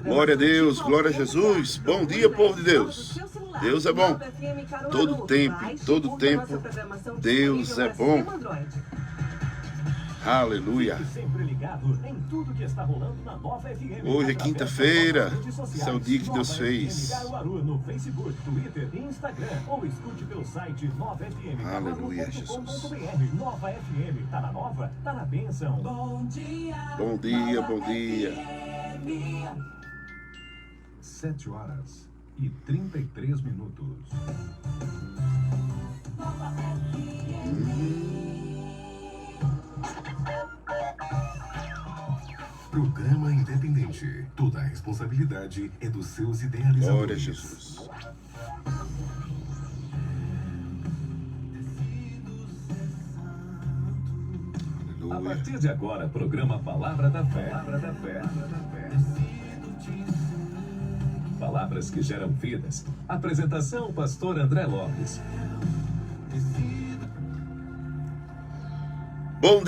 Glória a Deus, glória a Jesus. Bom dia, povo de Deus. Deus é bom. Todo tempo, em todo tempo, Deus é bom. Aleluia. Hoje é quinta-feira. Esse é o dia que Deus fez. Aleluia, Jesus. Bom dia, bom dia. 7h33. Programa independente. Toda a responsabilidade é dos seus idealizadores. Glória a Jesus. A partir de agora, programa Palavra da Fé. Palavras que geram vidas. Apresentação, pastor André Lopes. Bom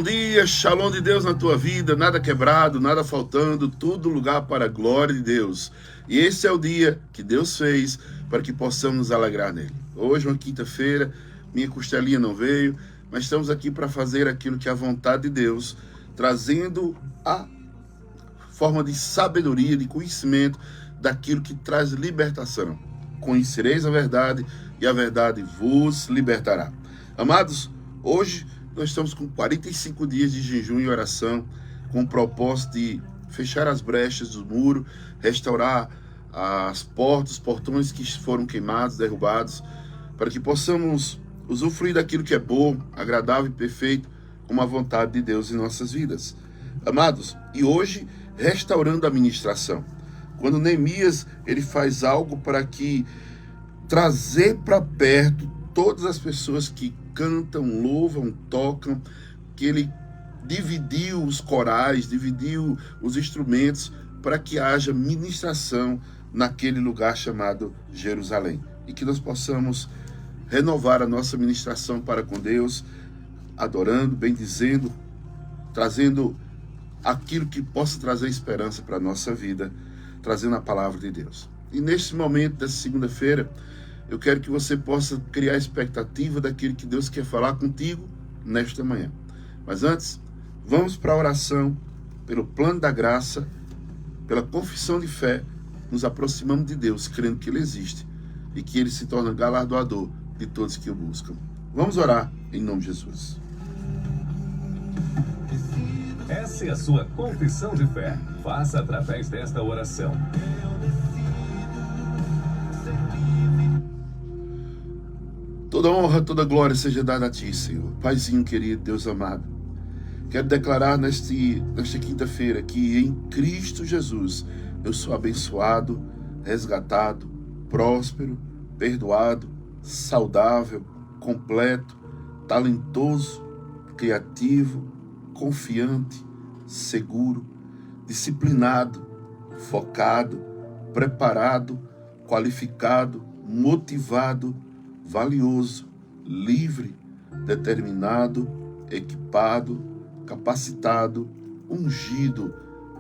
dia, shalom de Deus na tua vida, nada quebrado, nada faltando, tudo lugar para a glória de Deus. E esse é o dia que Deus fez para que possamos nos alegrar nele. Hoje é uma quinta-feira, minha costelinha não veio, mas estamos aqui para fazer aquilo que é a vontade de Deus, trazendo a forma de sabedoria, de conhecimento daquilo que traz libertação. Conhecereis a verdade e a verdade vos libertará. Amados, hoje nós estamos com 45 dias de jejum e oração, com o propósito de fechar as brechas do muro, restaurar as portas, os portões que foram queimados, derrubados, para que possamos usufruir daquilo que é bom, agradável e perfeito, como a vontade de Deus em nossas vidas. Amados, e hoje, restaurando a ministração. Quando Neemias ele faz algo para que trazer para perto todas as pessoas que cantam, louvam, tocam, que ele dividiu os corais, dividiu os instrumentos para que haja ministração naquele lugar chamado Jerusalém. E que nós possamos renovar a nossa ministração para com Deus, adorando, bendizendo, trazendo aquilo que possa trazer esperança para a nossa vida, trazendo a palavra de Deus. E neste momento dessa segunda-feira, eu quero que você possa criar a expectativa daquilo que Deus quer falar contigo nesta manhã. Mas antes, vamos para a oração, pelo plano da graça, pela confissão de fé, nos aproximamos de Deus, crendo que Ele existe e que Ele se torna galardoador de todos que o buscam. Vamos orar em nome de Jesus. Essa é a sua confissão de fé. Faça através desta oração. Toda honra, toda glória seja dada a Ti, Senhor. Paizinho querido, Deus amado. Quero declarar nesta quinta-feira que em Cristo Jesus eu sou abençoado, resgatado, próspero, perdoado, saudável, completo, talentoso, criativo, confiante, seguro, disciplinado, focado, preparado, qualificado, motivado, valioso, livre, determinado, equipado, capacitado, ungido,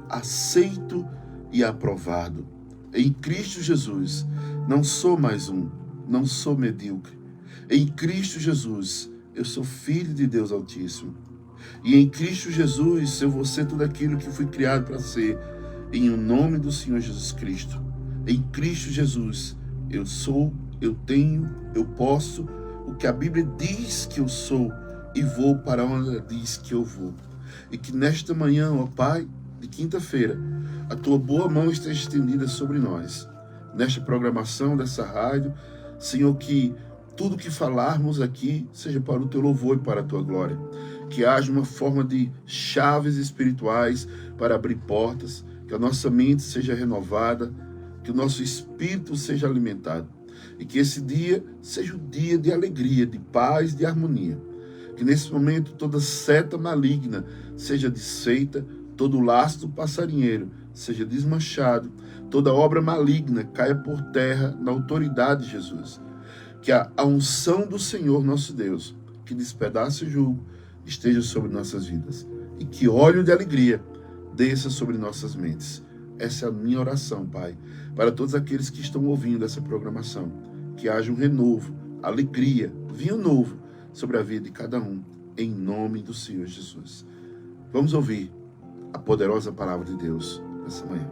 aceito e aprovado. Em Cristo Jesus, não sou mais um, não sou medíocre. Em Cristo Jesus, eu sou filho de Deus Altíssimo. E em Cristo Jesus, eu vou ser tudo aquilo que fui criado para ser, em o nome do Senhor Jesus Cristo. Em Cristo Jesus, eu sou, eu tenho, eu posso, o que a Bíblia diz que eu sou, e vou para onde ela diz que eu vou. E que nesta manhã, ó Pai, de quinta-feira, a Tua boa mão esteja estendida sobre nós. Nesta programação dessa rádio, Senhor, que tudo que falarmos aqui seja para o Teu louvor e para a Tua glória. Que haja uma forma de chaves espirituais para abrir portas, que a nossa mente seja renovada, que o nosso espírito seja alimentado. E que esse dia seja um dia de alegria, de paz, de harmonia. Que nesse momento toda seta maligna seja desfeita, todo laço do passarinheiro seja desmanchado, toda obra maligna caia por terra na autoridade de Jesus. Que a unção do Senhor nosso Deus, que despedaça o jugo, esteja sobre nossas vidas. E que óleo de alegria desça sobre nossas mentes. Essa é a minha oração, Pai, para todos aqueles que estão ouvindo essa programação. Que haja um renovo, alegria, vinho novo sobre a vida de cada um, em nome do Senhor Jesus. Vamos ouvir a poderosa palavra de Deus nessa manhã.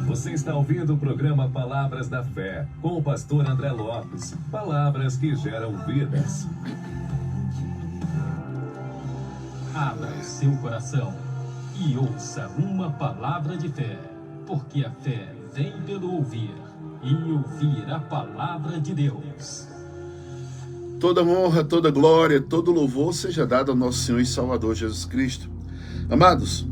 Você está ouvindo o programa Palavras da Fé, com o pastor André Lopes. Palavras que geram vidas. Abra o seu coração e ouça uma palavra de fé, porque a fé vem pelo ouvir, e ouvir a palavra de Deus. Toda honra, toda glória, todo louvor seja dado ao nosso Senhor e Salvador Jesus Cristo. Amados,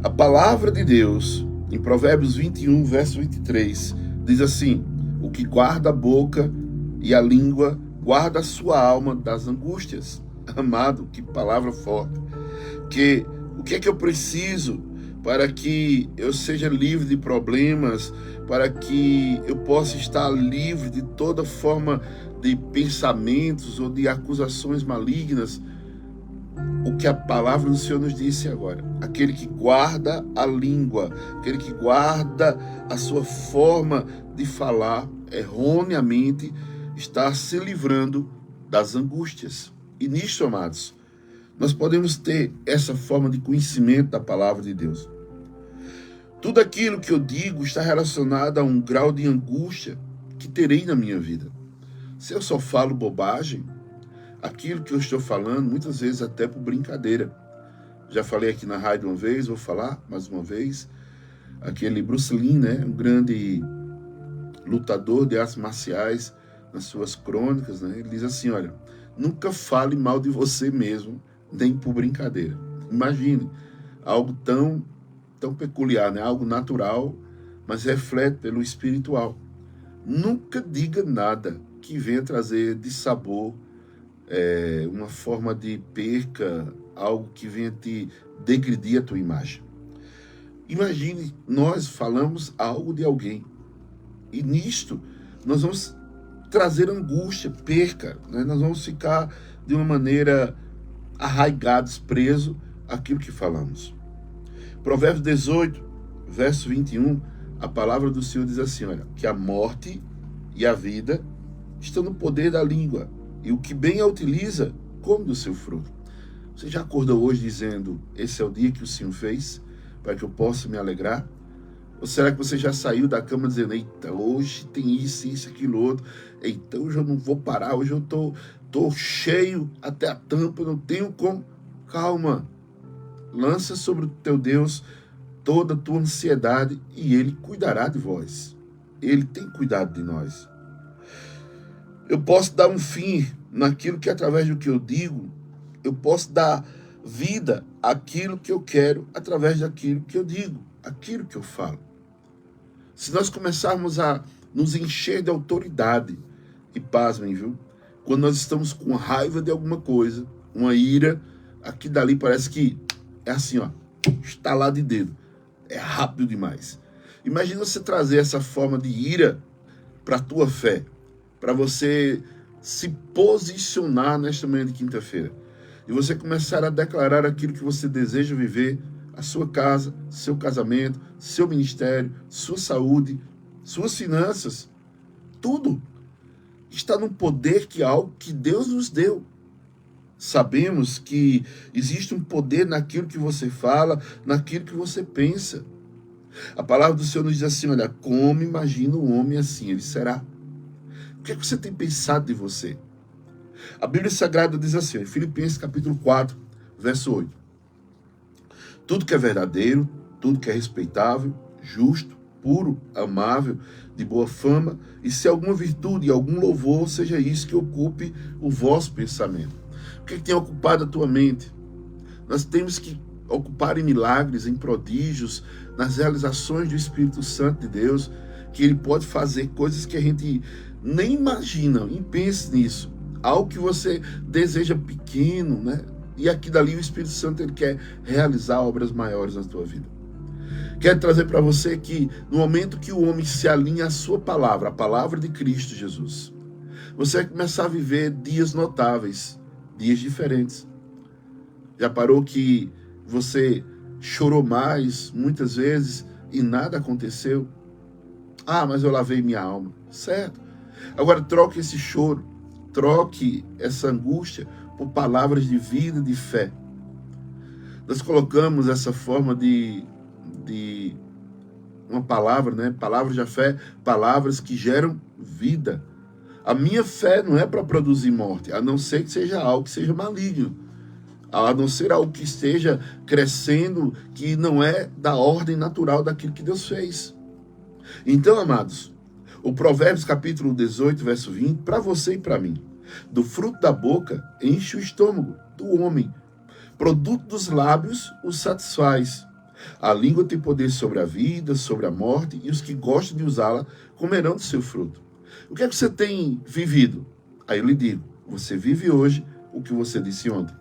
a palavra de Deus, em Provérbios 21, verso 23, diz assim: o que guarda a boca e a língua, guarda a sua alma das angústias. Amado, que palavra forte. O que é que eu preciso para que eu seja livre de problemas, para que eu possa estar livre de toda forma de pensamentos ou de acusações malignas? O que a palavra do Senhor nos disse agora: aquele que guarda a língua, aquele que guarda a sua forma de falar erroneamente, está se livrando das angústias. E nisto, amados, nós podemos ter essa forma de conhecimento da palavra de Deus. Tudo aquilo que eu digo está relacionado a um grau de angústia que terei na minha vida. Se eu só falo bobagem, aquilo que eu estou falando, muitas vezes até por brincadeira. Já falei aqui na rádio uma vez, vou falar mais uma vez. Aquele Bruce Lee, né, um grande lutador de artes marciais, nas suas crônicas, né, ele diz assim: olha, nunca fale mal de você mesmo, nem por brincadeira. Imagine, algo tão peculiar, né? Algo natural, mas reflete pelo espiritual. Nunca diga nada que venha trazer dissabor, uma forma de perca, algo que venha te degredir a tua imagem. Imagine, nós falamos algo de alguém, e nisto nós vamos trazer angústia, perca, né? Nós vamos ficar de uma maneira arraigados, presos àquilo que falamos. Provérbios 18, verso 21, a palavra do Senhor diz assim: olha, que a morte e a vida estão no poder da língua, e o que bem a utiliza, come do seu fruto. Você já acordou hoje dizendo: esse é o dia que o Senhor fez, para que eu possa me alegrar? Ou será que você já saiu da cama dizendo: eita, hoje tem isso, aquilo, outro, eita, hoje eu não vou parar, hoje eu tô cheio até a tampa, não tenho como. Calma, lança sobre o teu Deus toda a tua ansiedade e Ele cuidará de vós. Ele tem cuidado de nós. Eu posso dar um fim naquilo que, através do que eu digo, eu posso dar vida àquilo que eu quero através daquilo que eu digo, aquilo que eu falo. Se nós começarmos a nos encher de autoridade, e pasmem, viu? Quando nós estamos com raiva de alguma coisa, uma ira, aqui dali parece que é assim, ó, estalar de dedo. É rápido demais. Imagina você trazer essa forma de ira para a tua fé, para você se posicionar nesta manhã de quinta-feira. E você começar a declarar aquilo que você deseja viver, a sua casa, seu casamento, seu ministério, sua saúde, suas finanças, tudo está no poder que é algo que Deus nos deu. Sabemos que existe um poder naquilo que você fala, naquilo que você pensa. A palavra do Senhor nos diz assim: olha, como imagina o homem assim, ele será. O que é que você tem pensado de você? A Bíblia Sagrada diz assim, em Filipenses capítulo 4, verso 8. Tudo que é verdadeiro, tudo que é respeitável, justo, puro, amável, de boa fama, e se alguma virtude e algum louvor, seja isso que ocupe o vosso pensamento. O que tem ocupado a tua mente? Nós temos que ocupar em milagres, em prodígios, nas realizações do Espírito Santo de Deus, que Ele pode fazer coisas que a gente nem imagina, e pense nisso. Algo que você deseja pequeno, né? E aqui dali o Espírito Santo ele quer realizar obras maiores na tua vida. Quero trazer para você que no momento que o homem se alinha à sua palavra, a palavra de Cristo Jesus, você vai começar a viver dias notáveis, dias diferentes. Já parou que você chorou mais, muitas vezes, e nada aconteceu? Ah, mas eu lavei minha alma. Certo. Agora troque esse choro, troque essa angústia por palavras de vida, de fé. Nós colocamos essa forma de uma palavra, né? Palavras de fé, palavras que geram vida. A minha fé não é para produzir morte, a não ser que seja algo que seja maligno. A não ser algo que esteja crescendo, que não é da ordem natural daquilo que Deus fez. Então, amados, o Provérbios capítulo 18, verso 20, para você e para mim: do fruto da boca enche o estômago do homem, produto dos lábios o satisfaz. A língua tem poder sobre a vida, sobre a morte, e os que gostam de usá-la comerão do seu fruto. O que é que você tem vivido? Aí eu lhe digo: você vive hoje o que você disse ontem.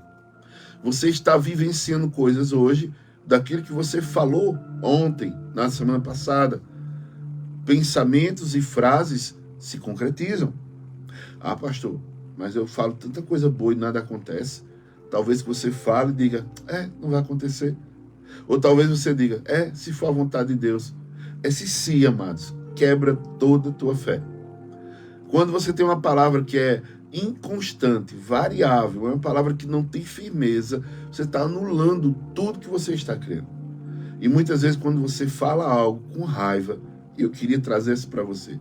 Você está vivenciando coisas hoje daquilo que você falou ontem, na semana passada. Pensamentos e frases se concretizam. Ah, pastor, mas eu falo tanta coisa boa e nada acontece. Talvez você fale e diga: não vai acontecer. Ou talvez você diga: se for a vontade de Deus. Esse sim, amados, quebra toda a tua fé. Quando você tem uma palavra que é inconstante, variável, é uma palavra que não tem firmeza, você está anulando tudo que você está crendo. E muitas vezes quando você fala algo com raiva, e eu queria trazer isso para você,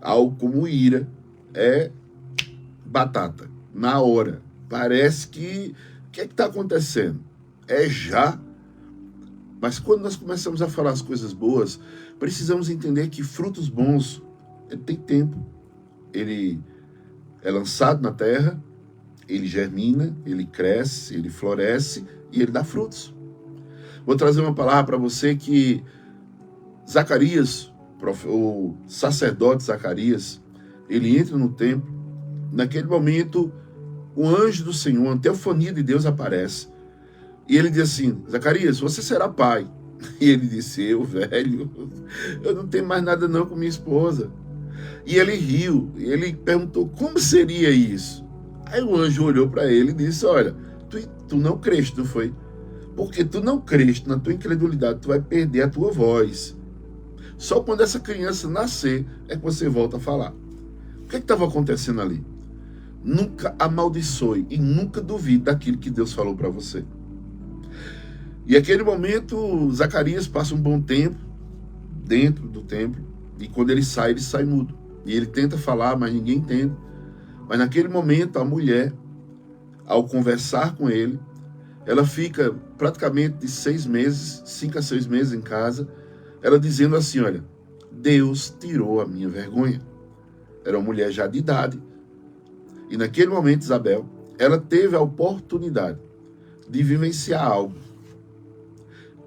algo como ira, é batata, na hora. Parece que, o que é que está acontecendo? É já. Mas quando nós começamos a falar as coisas boas, precisamos entender que frutos bons, ele tem tempo. Ele é lançado na terra, ele germina, ele cresce, ele floresce e ele dá frutos. Vou trazer uma palavra para você que Zacarias, o sacerdote Zacarias, ele entra no templo. Naquele momento, o anjo do Senhor, a teofania de Deus aparece. E ele diz assim: Zacarias, você será pai. E ele disse: eu, velho, eu não tenho mais nada não com minha esposa. E ele riu, e ele perguntou: como seria isso? Aí o anjo olhou para ele e disse: olha, tu não creste, não foi? Porque tu não creste, na tua incredulidade, tu vai perder a tua voz. Só quando essa criança nascer é que você volta a falar. O que estava acontecendo ali? Nunca amaldiçoe e nunca duvide daquilo que Deus falou para você. E naquele momento, Zacarias passa um bom tempo dentro do templo, e quando ele sai mudo. E ele tenta falar, mas ninguém entende. Mas naquele momento, a mulher, ao conversar com ele, ela fica praticamente de 6 meses, 5 a 6 meses em casa, ela dizendo assim: olha, Deus tirou a minha vergonha. Era uma mulher já de idade. E naquele momento, Isabel, ela teve a oportunidade de vivenciar algo,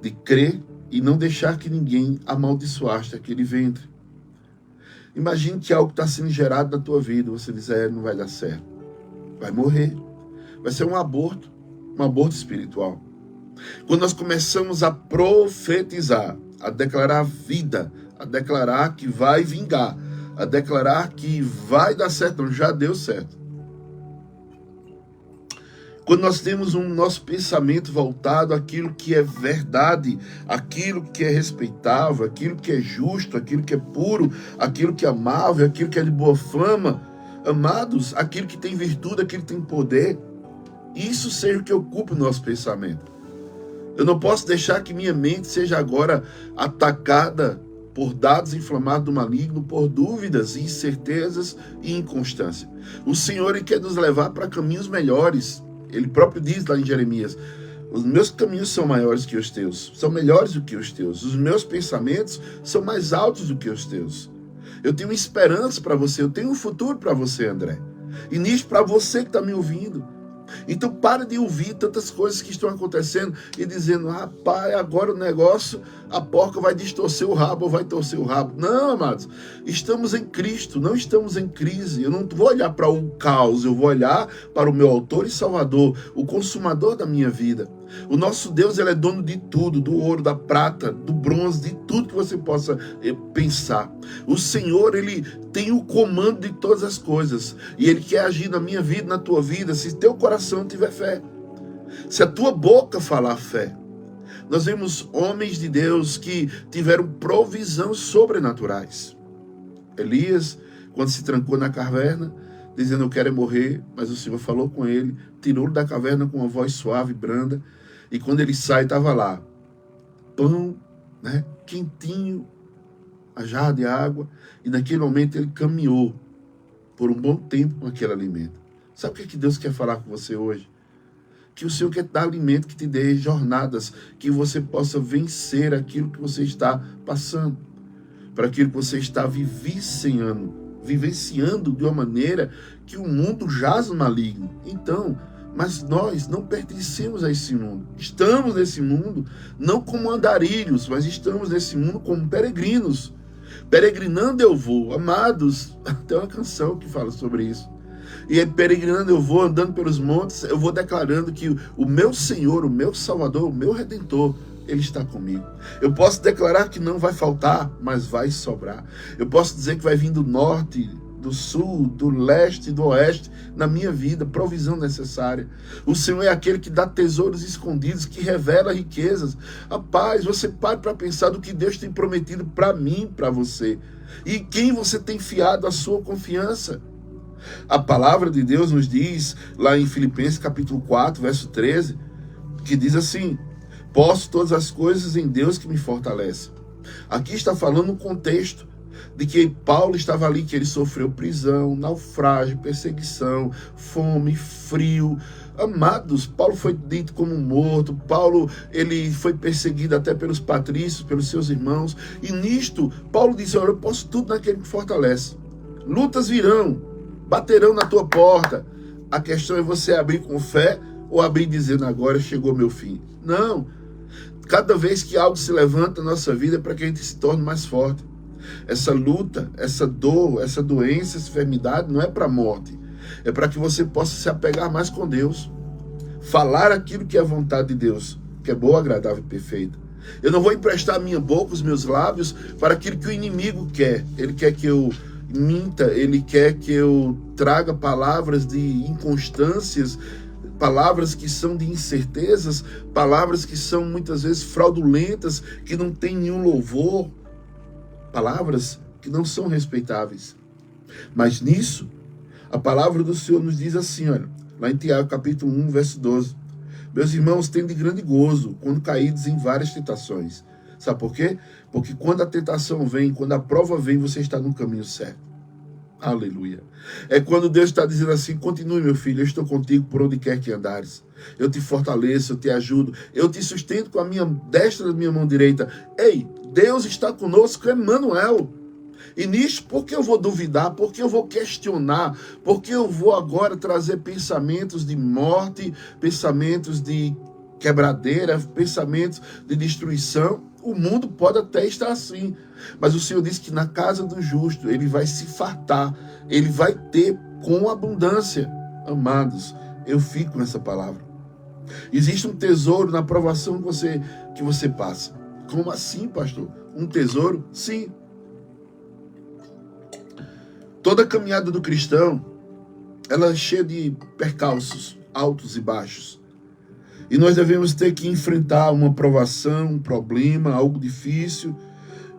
de crer e não deixar que ninguém amaldiçoasse aquele ventre. Imagine que algo está sendo gerado na tua vida, você diz: não vai dar certo, vai morrer, vai ser um aborto espiritual. Quando nós começamos a profetizar, a declarar vida, a declarar que vai vingar, a declarar que vai dar certo, não, já deu certo. Quando nós temos um nosso pensamento voltado àquilo que é verdade, aquilo que é respeitável, aquilo que é justo, aquilo que é puro, aquilo que é amável, aquilo que é de boa fama, amados, aquilo que tem virtude, aquilo que tem poder, isso seja o que ocupa o nosso pensamento. Eu não posso deixar que minha mente seja agora atacada por dados inflamados do maligno, por dúvidas, incertezas e inconstância. O Senhor quer nos levar para caminhos melhores. Ele próprio diz lá em Jeremias: os meus caminhos são maiores que os teus, são melhores do que os teus. Os meus pensamentos são mais altos do que os teus. Eu tenho esperança para você, eu tenho um futuro para você, André. E nisso, para você que está me ouvindo. Então para de ouvir tantas coisas que estão acontecendo e dizendo: rapaz, agora o negócio, a porca vai distorcer o rabo ou vai torcer o rabo. Não, amados, estamos em Cristo, não estamos em crise. Eu não vou olhar para o caos, eu vou olhar para o meu autor e salvador, o consumador da minha vida. O nosso Deus, ele é dono de tudo, do ouro, da prata, do bronze, de tudo que você possa pensar. O Senhor, ele tem o comando de todas as coisas. E ele quer agir na minha vida, na tua vida, se teu coração tiver fé. Se a tua boca falar fé. Nós vemos homens de Deus que tiveram provisões sobrenaturais. Elias, quando se trancou na caverna, dizendo eu quero morrer, mas o Senhor falou com ele, tirou-o da caverna com uma voz suave, branda, e quando ele sai, estava lá, pão, né, quentinho, a jarra de água, e naquele momento ele caminhou por um bom tempo com aquele alimento. Sabe o que Deus quer falar com você hoje? Que o Senhor quer dar alimento, que te dê jornadas, que você possa vencer aquilo que você está passando, para aquilo que você está vivenciando de uma maneira que o mundo jaz no maligno. Então, mas nós não pertencemos a esse mundo. Estamos nesse mundo não como andarilhos, mas estamos nesse mundo como peregrinos. Peregrinando eu vou, amados, tem uma canção que fala sobre isso. E peregrinando eu vou, andando pelos montes, eu vou declarando que o meu Senhor, o meu Salvador, o meu Redentor, Ele está comigo. Eu posso declarar que não vai faltar, mas vai sobrar. Eu posso dizer que vai vir do norte, do sul, do leste, do oeste, na minha vida, provisão necessária. O Senhor é aquele que dá tesouros escondidos, que revela riquezas. Rapaz, você pare para pensar do que Deus tem prometido para mim, para você. E quem você tem fiado a sua confiança. A palavra de Deus nos diz, lá em Filipenses capítulo 4, verso 13, que diz assim: posso todas as coisas em Deus que me fortalece. Aqui está falando um contexto de que Paulo estava ali, que ele sofreu prisão, naufrágio, perseguição, fome, frio. Amados, Paulo foi dito como morto. Paulo, ele foi perseguido até pelos patrícios, pelos seus irmãos. E nisto, Paulo disse: olha, eu posso tudo naquele que me fortalece. Lutas virão, baterão na tua porta. A questão é você abrir com fé ou abrir dizendo: agora chegou meu fim. Não. Cada vez que algo se levanta na nossa vida é para que a gente se torne mais forte. Essa luta, essa dor, essa doença, essa enfermidade não é para a morte. É para que você possa se apegar mais com Deus. Falar aquilo que é a vontade de Deus, que é boa, agradável e perfeita. Eu não vou emprestar a minha boca, os meus lábios, para aquilo que o inimigo quer. Ele quer que eu minta, ele quer que eu traga palavras de inconstâncias, palavras que são de incertezas, palavras que são muitas vezes fraudulentas, que não tem nenhum louvor, palavras que não são respeitáveis. Mas nisso, a palavra do Senhor nos diz assim, olha, lá em Tiago capítulo 1, verso 12, meus irmãos, tende grande gozo quando caídos em várias tentações. Sabe por quê? Porque quando a tentação vem, quando a prova vem, você está no caminho certo. Aleluia. É quando Deus está dizendo assim: continue, meu filho, eu estou contigo por onde quer que andares. Eu te fortaleço, eu te ajudo, eu te sustento com a minha destra da minha mão direita. Ei, Deus está conosco, Emmanuel. E nisso, por que eu vou duvidar? Por que eu vou questionar? Por que eu vou agora trazer pensamentos de morte, pensamentos de quebradeira, pensamentos de destruição? O mundo pode até estar assim, mas o Senhor disse que na casa do justo ele vai se fartar, ele vai ter com abundância. Amados, eu fico com essa palavra. Existe um tesouro na provação que você passa. Como assim, pastor? Um tesouro? Sim. Toda a caminhada do cristão, ela é cheia de percalços, altos e baixos. E nós devemos ter que enfrentar uma provação, um problema, algo difícil.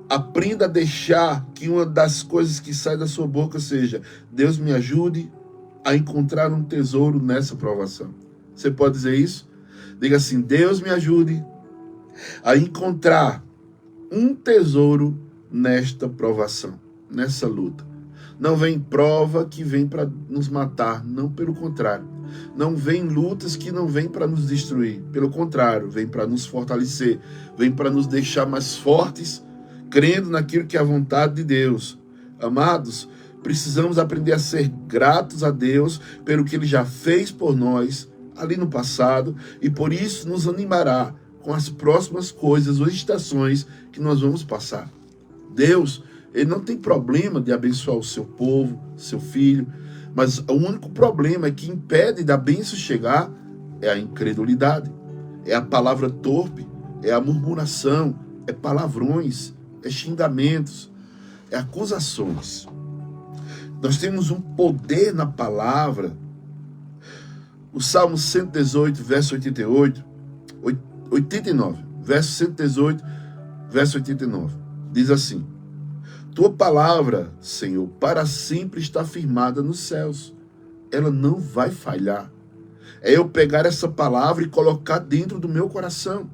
Aprenda a deixar que uma das coisas que sai da sua boca seja: Deus me ajude a encontrar um tesouro nessa provação. Você pode dizer isso? Diga assim: Deus me ajude a encontrar um tesouro nesta provação, nessa luta. Não vem prova que vem para nos matar, não, pelo contrário. Não vem lutas que não vêm para nos destruir, pelo contrário, vem para nos fortalecer, vem para nos deixar mais fortes, crendo naquilo que é a vontade de Deus. Amados, precisamos aprender a ser gratos a Deus pelo que Ele já fez por nós ali no passado, e por isso nos animará com as próximas coisas ou estações que nós vamos passar. Deus, Ele não tem problema de abençoar o seu povo, seu filho, mas o único problema que impede da bênção chegar é a incredulidade. é a palavra torpe, é a murmuração, é palavrões, é xingamentos, é acusações. Nós temos um poder na palavra. O Salmo 118, verso 89, verso 118, verso 89, diz assim: Tua palavra, Senhor, para sempre está firmada nos céus. Ela não vai falhar. É eu pegar essa palavra e colocar dentro do meu coração.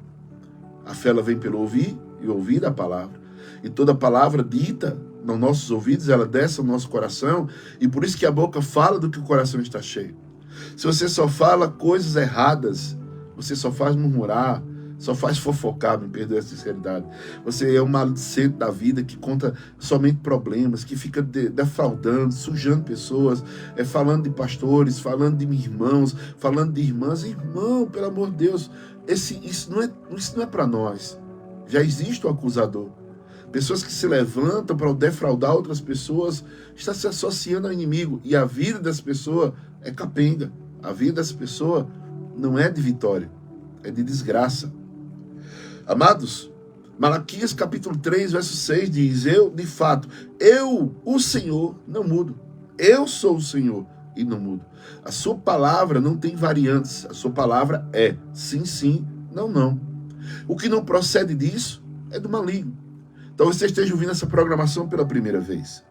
A fé ela vem pelo ouvir e ouvir a palavra. E toda palavra dita nos nossos ouvidos, ela desce ao nosso coração. E por isso que a boca fala do que o coração está cheio. Se você só fala coisas erradas, você só faz murmurar, só faz fofocar, me perdoe a sinceridade. Você é um maledicente da vida que conta somente problemas, que fica defraudando, sujando pessoas, falando de pastores, falando de irmãos, falando de irmãs. Irmão, pelo amor de Deus, isso não é para nós. Já existe o acusador. Pessoas que se levantam para defraudar outras pessoas, está se associando ao inimigo. E a vida dessa pessoa é capenga. A vida dessa pessoa não é de vitória, é de desgraça. Amados, Malaquias capítulo 3, verso 6 diz: de fato, o Senhor, não mudo. Eu sou o Senhor e não mudo. A sua palavra não tem variantes. A sua palavra é sim, sim, não, não. O que não procede disso é do maligno. Talvez você esteja ouvindo essa programação pela primeira vez.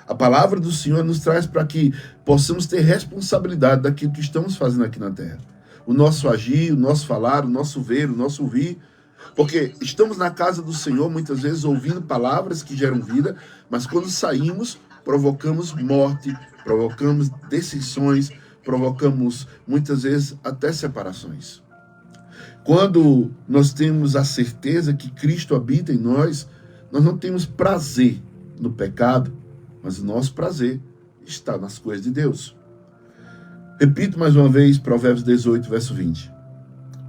A palavra do Senhor nos traz para que possamos ter responsabilidade daquilo que estamos fazendo aqui na terra. O nosso agir, o nosso falar, o nosso ver, o nosso ouvir. Porque estamos na casa do Senhor, muitas vezes ouvindo palavras que geram vida, mas quando saímos, provocamos morte, provocamos decisões, provocamos muitas vezes até separações. Quando nós temos a certeza que Cristo habita em nós, nós não temos prazer no pecado, mas o nosso prazer está nas coisas de Deus. Repito mais uma vez, Provérbios 18, verso 20.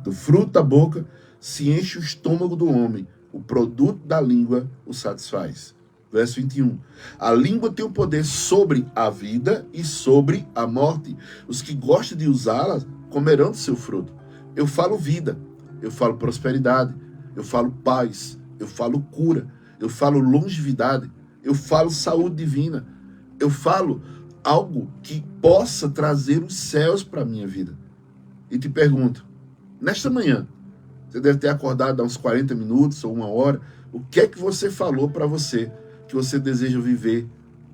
Do fruto da boca se enche o estômago do homem, o produto da língua o satisfaz. Verso 21. A língua tem o poder sobre a vida e sobre a morte. Os que gostam de usá-la comerão do seu fruto. Eu falo vida, eu falo prosperidade, eu falo paz, eu falo cura, eu falo longevidade, eu falo saúde divina, eu falo algo que possa trazer os céus para a minha vida. E te pergunto, nesta manhã, você deve ter acordado há uns 40 minutos ou uma hora, o que é que você falou para você que você deseja viver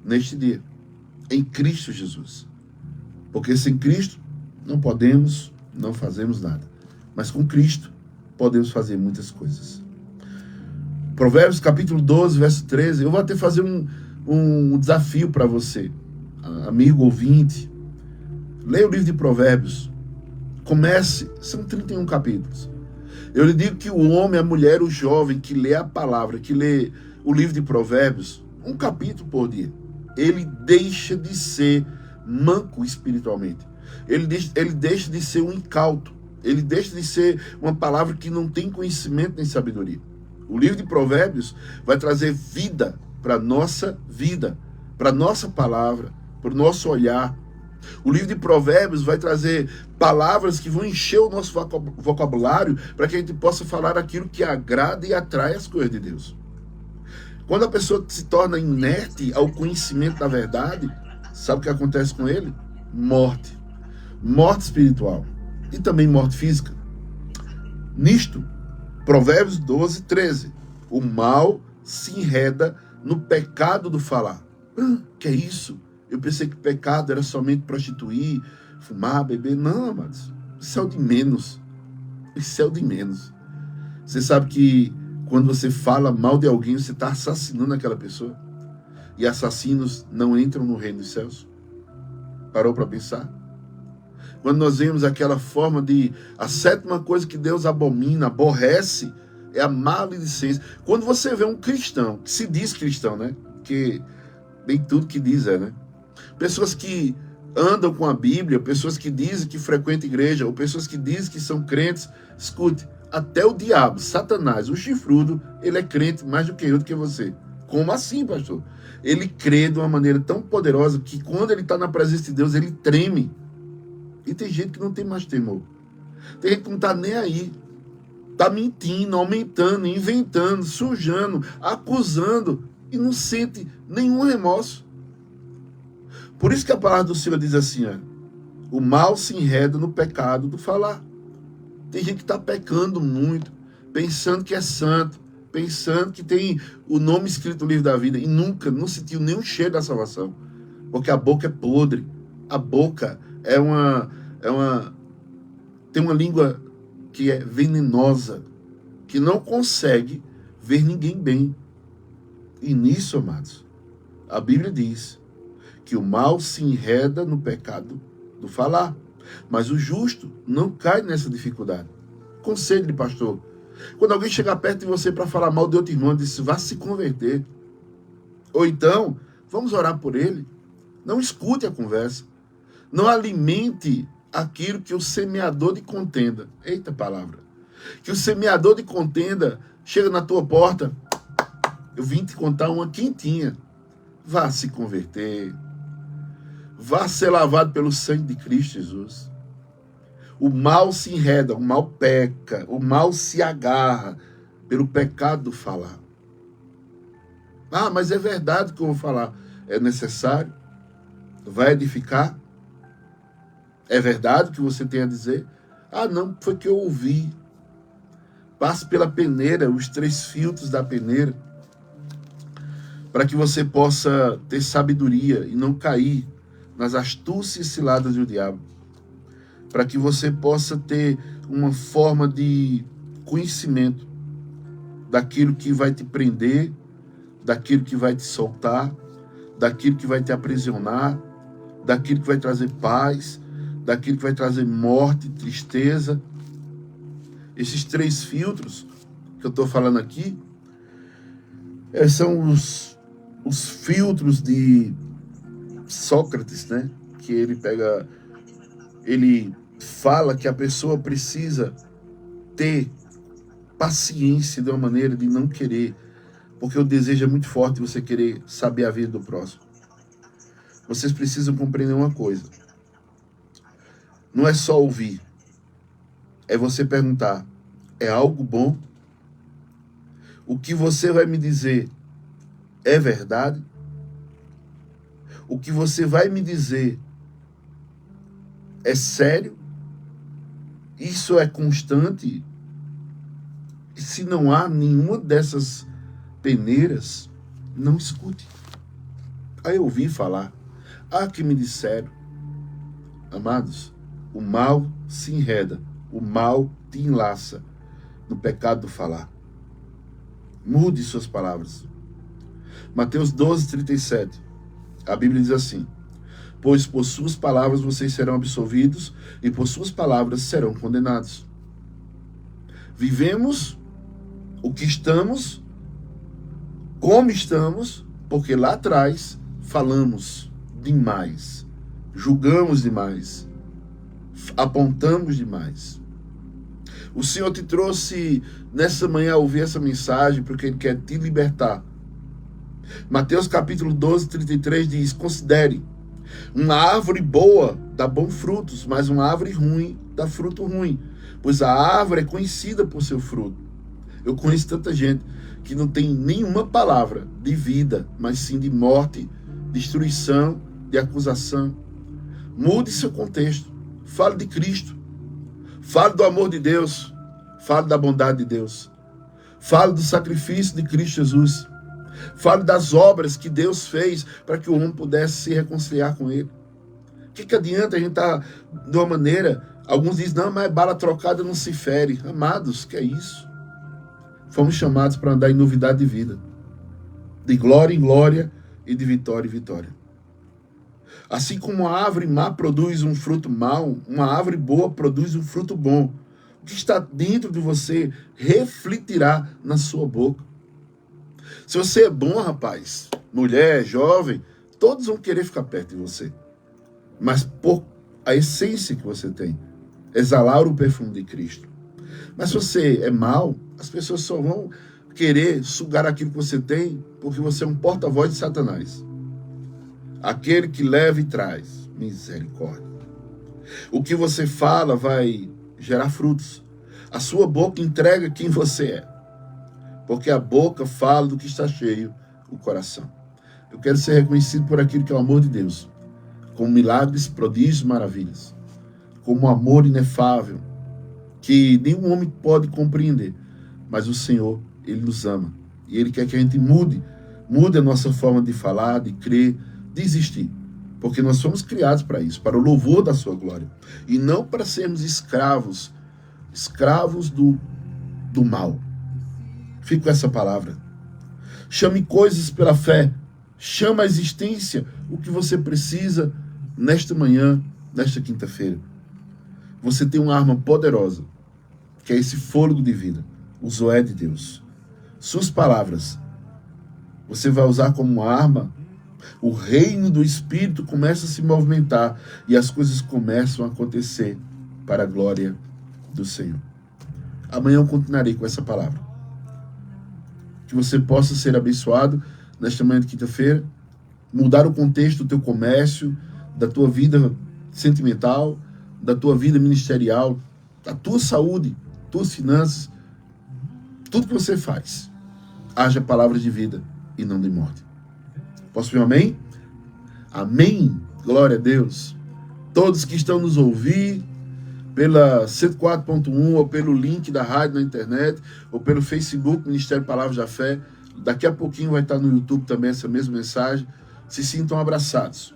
neste dia? Em Cristo Jesus. Porque sem Cristo não podemos, não fazemos nada. Mas com Cristo podemos fazer muitas coisas. Provérbios capítulo 12, verso 13. Eu vou até fazer um desafio para você, amigo ouvinte. Leia o livro de Provérbios. Comece, são 31 capítulos. Eu lhe digo que o homem, a mulher, o jovem que lê a palavra, que lê o livro de Provérbios, um capítulo por dia, ele deixa de ser manco espiritualmente. Ele deixa de ser um incauto. Ele deixa de ser uma palavra que não tem conhecimento nem sabedoria. O livro de Provérbios vai trazer vida para a nossa vida, para a nossa palavra, para o nosso olhar. O livro de Provérbios vai trazer palavras que vão encher o nosso vocabulário para que a gente possa falar aquilo que agrada e atrai as coisas de Deus. Quando a pessoa se torna inerte ao conhecimento da verdade, sabe o que acontece com ele? Morte. Morte espiritual. E também morte física. Nisto, Provérbios 12, 13. O mal se enreda no pecado do falar. Que é isso? Eu pensei que pecado era somente prostituir, fumar, beber. Não, amados. Isso é o de menos. Isso é o de menos. Você sabe que quando você fala mal de alguém, você está assassinando aquela pessoa. E assassinos não entram no reino dos céus. Parou para pensar? Quando nós vemos aquela forma de... A sétima coisa que Deus abomina, aborrece, é a maledicência. Quando você vê um cristão, que se diz cristão, né? Que bem tudo que diz né? Pessoas que andam com a Bíblia, pessoas que dizem que frequentam igreja, ou pessoas que dizem que são crentes. Escute, até o diabo, Satanás, o chifrudo, ele é crente mais do que eu, do que você. Como assim, pastor? Ele crê de uma maneira tão poderosa que quando ele está na presença de Deus, ele treme. E tem gente que não tem mais temor. Tem gente que não está nem aí está mentindo, aumentando, inventando, sujando, acusando e não sente nenhum remorso. Por isso que a palavra do Senhor diz assim, ó, o mal se enreda no pecado do falar. Tem gente que está pecando muito, pensando que é santo, pensando que tem o nome escrito no livro da vida e nunca, não sentiu nenhum cheiro da salvação. Porque a boca é podre. A boca tem uma língua que é venenosa, que não consegue ver ninguém bem. E nisso, amados, a Bíblia diz que o mal se enreda no pecado do falar. Mas o justo não cai nessa dificuldade. Conselho de pastor. Quando alguém chegar perto de você para falar mal de outro irmão, diz, vá se converter. Ou então, vamos orar por ele. Não escute a conversa. Não alimente aquilo que o semeador de contenda. Eita palavra. Que o semeador de contenda chega na tua porta. Eu vim te contar uma quentinha. Vá se converter. Vá ser lavado pelo sangue de Cristo Jesus. O mal se enreda, o mal peca, o mal se agarra pelo pecado do falar. Ah, mas é verdade que eu vou falar. É necessário? Vai edificar? É verdade o que você tem a dizer? Ah, não, foi que eu ouvi. Passe pela peneira, os 3 filtros da peneira, para que você possa ter sabedoria e não cair nas astúcias e ciladas do diabo. Para que você possa ter uma forma de conhecimento daquilo que vai te prender, daquilo que vai te soltar, daquilo que vai te aprisionar, daquilo que vai trazer paz, daquilo que vai trazer morte, tristeza. Esses 3 filtros que eu estou falando aqui são os filtros de Sócrates, né? Que ele fala que a pessoa precisa ter paciência de uma maneira de não querer, porque o desejo é muito forte de você querer saber a vida do próximo. Vocês precisam compreender uma coisa. Não é só ouvir. É você perguntar, é algo bom? O que você vai me dizer é verdade? O que você vai me dizer é sério? Isso é constante? E se não há nenhuma dessas peneiras, não escute. Aí eu ouvi falar. Ah, que me disseram. Amados, o mal se enreda. O mal te enlaça no pecado do falar. Mude suas palavras. Mateus 12:37. A Bíblia diz assim: pois por suas palavras vocês serão absolvidos e por suas palavras serão condenados. Vivemos o que estamos, como estamos, porque lá atrás falamos demais, julgamos demais, apontamos demais. O Senhor te trouxe nessa manhã a ouvir essa mensagem porque Ele quer te libertar. Mateus capítulo 12:33 diz: considere, uma árvore boa dá bons frutos, mas uma árvore ruim dá fruto ruim, pois a árvore é conhecida por seu fruto. Eu conheço tanta gente que não tem nenhuma palavra de vida, mas sim de morte, destruição, de acusação. Mude seu contexto. Fale de Cristo. Fale do amor de Deus. Fale da bondade de Deus. Fale do sacrifício de Cristo Jesus. Fale das obras que Deus fez para que o homem pudesse se reconciliar com Ele. O que adianta a gente estar de uma maneira... Alguns dizem, não, mas bala trocada não se fere. Amados, que é isso? Fomos chamados para andar em novidade de vida. De glória em glória e de vitória em vitória. Assim como uma árvore má produz um fruto mau, uma árvore boa produz um fruto bom. O que está dentro de você refletirá na sua boca. Se você é bom, rapaz, mulher, jovem, todos vão querer ficar perto de você. Mas por a essência que você tem, exalar o perfume de Cristo. Mas se você é mau, as pessoas só vão querer sugar aquilo que você tem, porque você é um porta-voz de Satanás. Aquele que leva e traz misericórdia. O que você fala vai gerar frutos. A sua boca entrega quem você é. Porque a boca fala do que está cheio o coração. Eu quero ser reconhecido por aquilo que é o amor de Deus. Com milagres, prodígios, maravilhas. Como um amor inefável, que nenhum homem pode compreender. Mas o Senhor, Ele nos ama. E Ele quer que a gente mude a nossa forma de falar, de crer, de existir. Porque nós fomos criados para isso, para o louvor da sua glória. E não para sermos escravos do mal. Fico com essa palavra. Chame coisas pela fé. Chama à existência o que você precisa nesta manhã, nesta quinta-feira. Você tem uma arma poderosa, que é esse fôlego de vida, o Zoé de Deus. Suas palavras, você vai usar como uma arma. O reino do Espírito começa a se movimentar e as coisas começam a acontecer para a glória do Senhor. Amanhã eu continuarei com essa palavra. Que você possa ser abençoado nesta manhã de quinta-feira, mudar o contexto do teu comércio, da tua vida sentimental, da tua vida ministerial, da tua saúde, tuas finanças, tudo que você faz. Haja palavras de vida e não de morte. Posso ver um amém? Amém. Glória a Deus. Todos que estão nos ouvindo pela 104.1 ou pelo link da rádio na internet ou pelo Facebook Ministério Palavras da Fé, daqui a pouquinho vai estar no YouTube também essa mesma mensagem. Se sintam abraçados.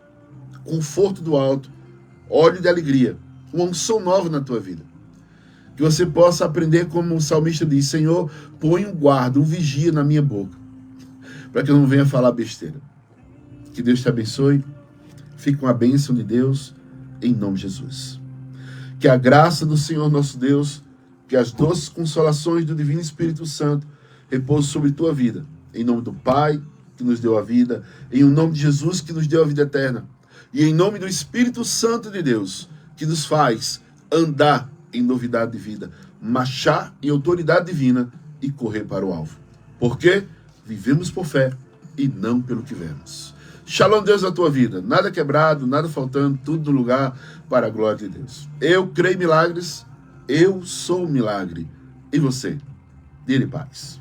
Conforto do alto, óleo de alegria, uma unção nova na tua vida. Que você possa aprender como o salmista diz: Senhor, põe um guarda, um vigia na minha boca, para que eu não venha falar besteira. Que Deus te abençoe. Fique com a bênção de Deus, em nome de Jesus. Que a graça do Senhor nosso Deus, que as doces consolações do Divino Espírito Santo repousem sobre tua vida. Em nome do Pai, que nos deu a vida, em nome de Jesus, que nos deu a vida eterna, e em nome do Espírito Santo de Deus, que nos faz andar em novidade de vida, marchar em autoridade divina e correr para o alvo. Porque vivemos por fé e não pelo que vemos. Shalom, Deus, na tua vida. Nada quebrado, nada faltando, tudo no lugar para a glória de Deus. Eu creio em milagres, eu sou um milagre. E você? Dê-lhe paz.